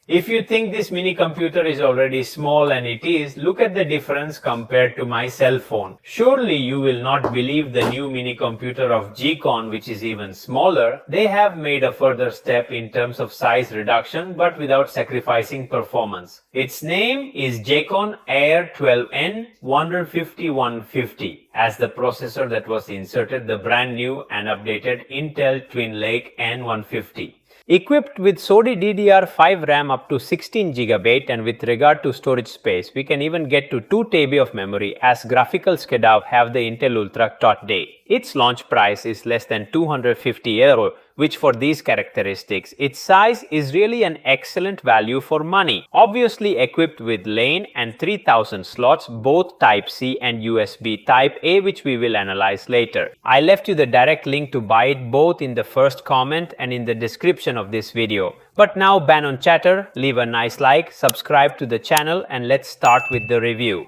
If you think this mini computer is already small, and it is, look at the difference compared to my cell phone. Surely you will not believe the new mini computer of GEEKOM, which is even smaller. They have made a further step in terms of size reduction, but without sacrificing performance. Its name is GEEKOM AIR 12N150 as the processor that was inserted the brand new and updated Intel Twin Lake N150. Equipped with SODIMM DDR5 RAM up to 16 GB, and with regard to storage space, we can even get to 2 TB of memory, as graphical SCADA have the Intel Ultra today. Its launch price is less than €250, which for these characteristics, its size is really an excellent value for money. Obviously equipped with LAN and 3000 slots, both Type-C and USB Type-A, which we will analyze later. I left you the direct link to buy it both in the first comment and in the description of this video. But now ban on chatter, leave a nice like, subscribe to the channel, and let's start with the review.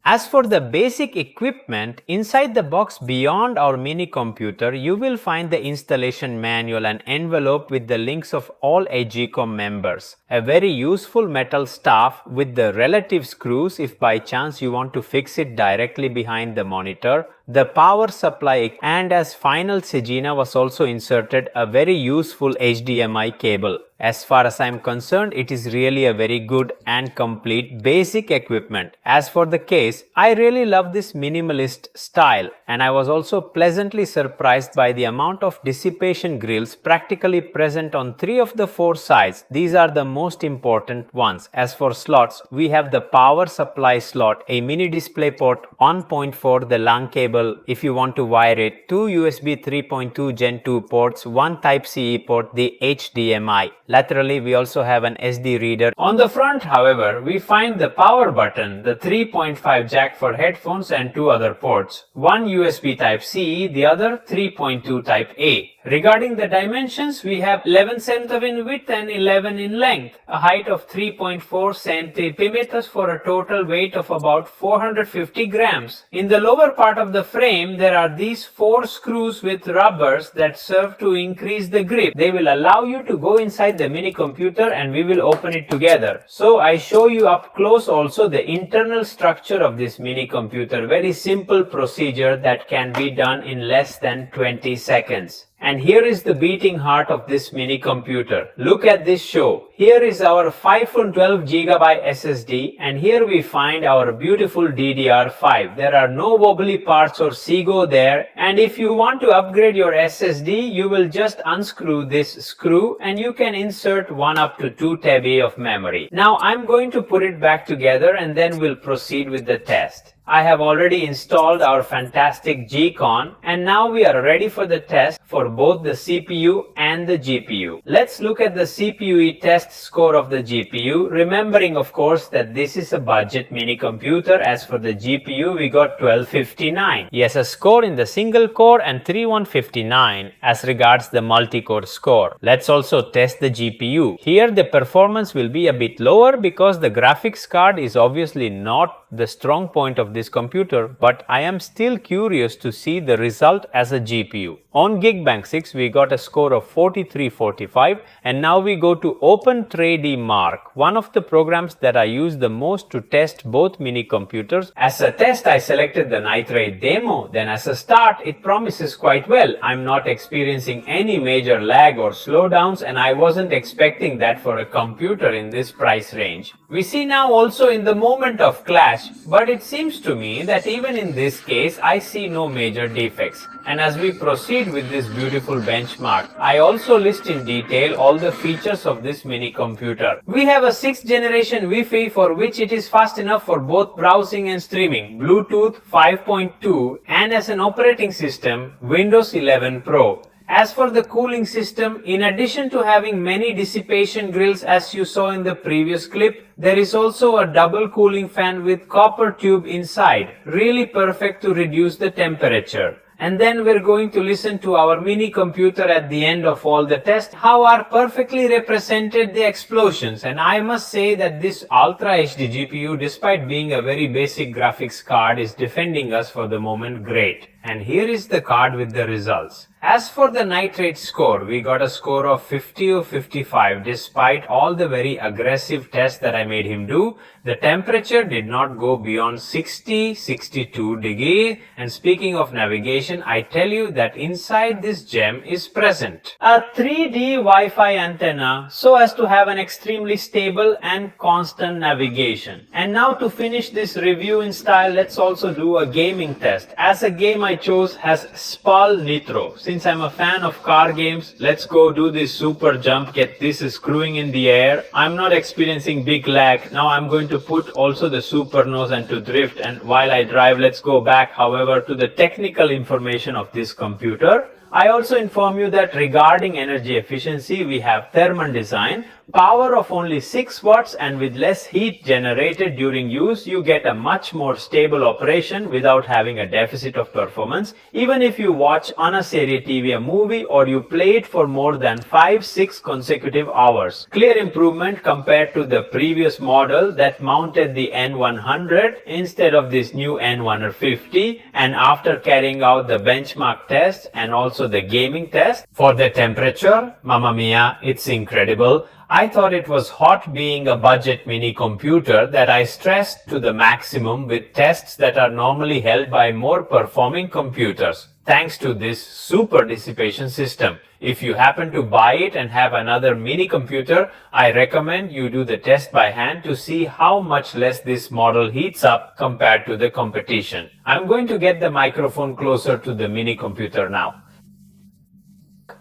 As for the basic equipment, inside the box beyond our mini computer, you will find the installation manual and envelope with the links of all GEEKOM members. A very useful metal staff with the relative screws if by chance you want to fix it directly behind the monitor. The power supply, and as final Segina was also inserted a very useful HDMI cable. As far as I am concerned, it is really a very good and complete basic equipment. As for the case, I really love this minimalist style, and I was also pleasantly surprised by the amount of dissipation grills practically present on 3 of the 4 sides. These are the most important ones. As for slots, we have the power supply slot, a mini display port 1.4, the LAN cable if you want to wire it, 2 USB 3.2 Gen 2 ports, 1 Type-C port, the HDMI. Laterally, we also have an SD reader. On the front, however, we find the power button, the 3.5 jack for headphones, and 2 other ports. One USB Type-C, the other 3.2 Type-A. Regarding the dimensions, we have 11 cm in width and 11 in length, a height of 3.4 centimeters for a total weight of about 450 grams. In the lower part of the frame, there are these 4 screws with rubbers that serve to increase the grip. They will allow you to go inside the mini computer, and we will open it together. So I show you up close also the internal structure of this mini computer. Very simple procedure that can be done in less than 20 seconds. And here is the beating heart of this mini computer. Look at this show. Here is our 512 GB SSD, and here we find our beautiful DDR5. There are no wobbly parts or SIGO there, and if you want to upgrade your SSD, you will just unscrew this screw and you can insert 1 up to 2 TB of memory. Now I'm going to put it back together and then we'll proceed with the test. I have already installed our fantastic GEEKOM, and now we are ready for the test for both the CPU and the GPU. Let's look at the CPU test score of the GPU, remembering of course that this is a budget mini computer. As for the GPU, we got 1259. Yes, a score in the single core and 3159 as regards the multi-core score. Let's also test the GPU. Here the performance will be a bit lower because the graphics card is obviously not the strong point of this computer, but I am still curious to see the result as a GPU. On Geekbench 6, we got a score of 4345, and now we go to OpenTradeMark, one of the programs that I use the most to test both mini computers. As a test, I selected the Nitrate demo. Then as a start, it promises quite well. I'm not experiencing any major lag or slowdowns, and I wasn't expecting that for a computer in this price range. We see now also in the moment of clash, but it seems to me that even in this case, I see no major defects. And as we proceed with this beautiful benchmark, I also list in detail all the features of this mini computer. We have a 6th generation Wi-Fi for which it is fast enough for both browsing and streaming, Bluetooth 5.2, and as an operating system, Windows 11 Pro. As for the cooling system, in addition to having many dissipation grills as you saw in the previous clip, there is also a double cooling fan with copper tube inside, really perfect to reduce the temperature. And then we're going to listen to our mini computer at the end of all the tests, how are perfectly represented the explosions. And I must say that this Ultra HD GPU, despite being a very basic graphics card, is defending us for the moment great. And here is the card with the results. As for the nitrate score, we got a score of 50 or 55 despite all the very aggressive tests that I made him do. The temperature did not go beyond 62 degrees. And speaking of navigation, I tell you that inside this gem is present a 3D Wi-Fi antenna so as to have an extremely stable and constant navigation. And now to finish this review in style, let's also do a gaming test. As a game I chose has Spal Nitro. Since I'm a fan of car games, let's go do this super jump, get this screwing in the air. I'm not experiencing big lag. Now I'm going to put also the super nose and to drift, and while I drive, let's go back, however, to the technical information of this computer. I also inform you that regarding energy efficiency, we have Thermal design, power of only 6 watts, and with less heat generated during use, you get a much more stable operation without having a deficit of performance. Even if you watch on a series TV a movie or you play it for more than 5-6 consecutive hours. Clear improvement compared to the previous model that mounted the N100 instead of this new N150, and after carrying out the benchmark test and also the gaming test for the temperature, mamma mia, it's incredible. I thought it was hot being a budget mini computer that I stressed to the maximum with tests that are normally held by more performing computers, thanks to this super dissipation system. If you happen to buy it and have another mini computer, I recommend you do the test by hand to see how much less this model heats up compared to the competition. I'm going to get the microphone closer to the mini computer now.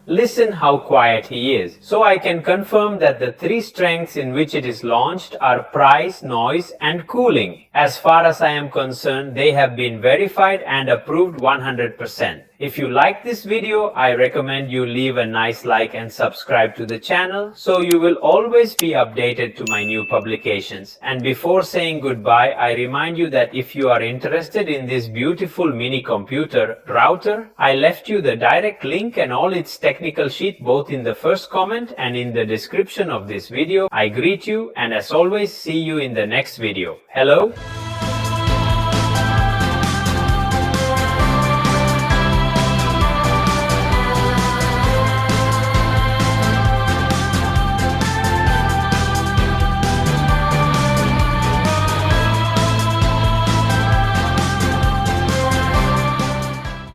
Listen how quiet he is. So I can confirm that the 3 strengths in which it is launched are price, noise and cooling. As far as I am concerned, they have been verified and approved 100%. If you like this video, I recommend you leave a nice like and subscribe to the channel so you will always be updated to my new publications. And before saying goodbye, I remind you that if you are interested in this beautiful mini computer router, I left you the direct link and all its technical sheet both in the first comment and in the description of this video. I greet you and as always see you in the next video. Hello.